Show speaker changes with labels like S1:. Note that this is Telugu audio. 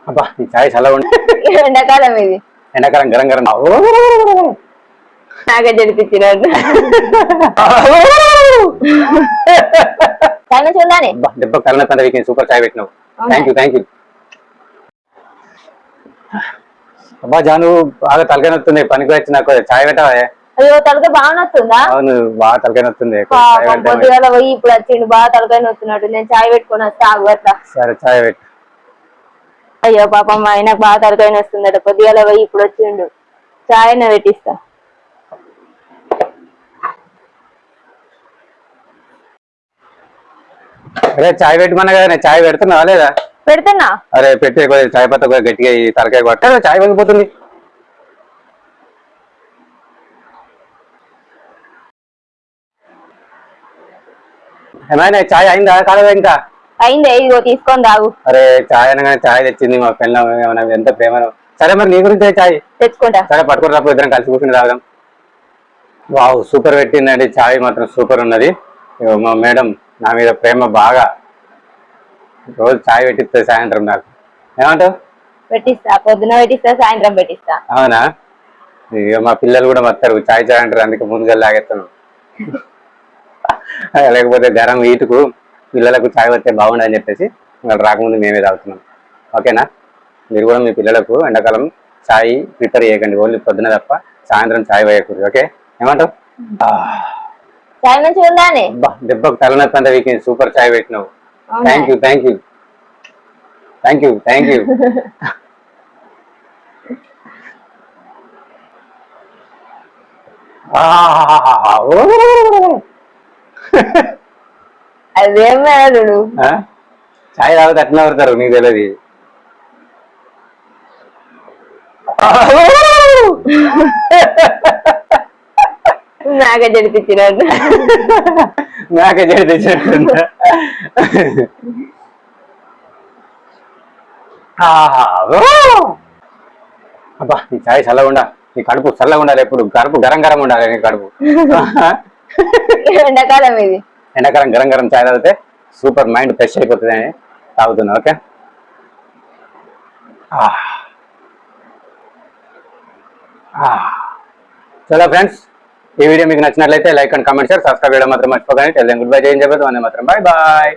S1: అబ్బా ఈ చాయ్ చల్లగా ఉంది.
S2: ఎండాకాలం ఇది.
S1: ఎండాకాలం గరం గరం
S2: నాకే జరిపించినట్టు చాయ్ మంచిగా ఉందానే.
S1: దెబ్బ కరోనా పండుగకి సూపర్ చాయ్ పెట్టినావు. Thank you. అబ్బా జాను బాగా తలకాయ నొస్తుంది, పనికి వచ్చి నాకు చాయ్ పెట్టవా?
S2: అయ్యో తలకాయ బాగా నొస్తుందా?
S1: అవును బాగా తలకాయ నొస్తుంది.
S2: పొద్దుగాల పోయి ఇప్పుడు వచ్చిండు, బాగా తలకాయ నొస్తున్నట్టు. నేను చాయ్ పెట్టుకుని వస్తా అట్లా.
S1: సరే చాయ్ పెట్టు.
S2: అయ్యో పాపం ఆయనకు బాగా తలకాయ నొస్తుందట, పొద్దుగాల పోయి ఇప్పుడు వచ్చిండు. చాయ్ పెట్టిస్తా.
S1: అరే చాయ్ పెట్టుకున్నా కదా, నేను చాయ్ పెడుతున్నావా లేదా?
S2: పెడుతున్నా.
S1: అరే పెట్టి చాయ్ పత్త గట్టిగా ఈ తలకాయ కొట్ట చాయ్ పగిలిపోతుంది. ఏమైనా చాయ్ అయిందా కాలేదా? ఇంకా
S2: అయిందే, ఇదిగో తీసుకొని తాగు.
S1: అరే చాయ్ అనగానే చాయ్ తెచ్చింది మా పిల్ల, ఎంత ప్రేమను. సరే మరి నీ గురించి చాయ్
S2: తెచ్చుకుంటా.
S1: సరే పట్టుకుని రాపు, ఇద్దరం కలిసి కూర్చుని తాగుదాం. వావ్ సూపర్ పెట్టిందండి, చాయ్ మాత్రం సూపర్ ఉన్నది. మా మేడం నా మీద ప్రేమ బాగా, రోజు చాయ్ పెట్టిస్తుంది సాయంత్రం. నాకు ఏమంటావు?
S2: పెట్టిస్తా, పొద్దున పెట్టిస్తా, సాయంత్రం పెట్టిస్తా.
S1: అవునా? ఇక మా పిల్లలు కూడా వస్తారు, చాయ్ చాయ్ అంటారు, అందుకే ముందుగా లాగేస్తాను. లేకపోతే గరం ఈటుకు పిల్లలకు చాయ్ వస్తే బాగుండదని చెప్పేసి వాళ్ళు రాకముందు మేమే తాగుతున్నాం. ఓకేనా? మీరు కూడా మీ పిల్లలకు ఎండాకాలం చాయ్ ప్రిపేర్ చేయకండి, ఓన్లీ పొద్దున తప్ప సాయంత్రం చాయ్ వేయకూడదు. ఓకే ఏమంటావు?
S2: చాయ్ మంచిగా ఉందానే.
S1: దెబ్బకు తలనొప్పి అంతా వీక్ సూపర్ చాయ్ పెట్టినావు. Thank you.
S2: అదేం మేడు
S1: చాయ్ తాగితే అట్లా పడతారు, నీకు తెలియదు.
S2: నాకే జరిపించినట్టు.
S1: అబ్బా ఈ చాయ్ చల్లగా ఉండా, నీ కడుపు చల్లగా ఉండాలి, ఎప్పుడు కడుపు గరం గరం ఉండాలి. నీ కడుపు
S2: ఎండాకాలం ఇది.
S1: ఎండాకాలం గరం గరం చాయ్ తాగితే సూపర్ మైండ్ ఫ్రెష్ అయిపోతుంది అని తాగుతున్నా. ఓకే చలో ఫ్రెండ్స్, ఈ వీడియో మీకు నచ్చినట్లయితే like and comment share, subscribe చేయడం మాత్రం మర్చిపోకండి. గుడ్ బై చేయండి, చెప్పేది మాత్రం బాయ్ బాయ్.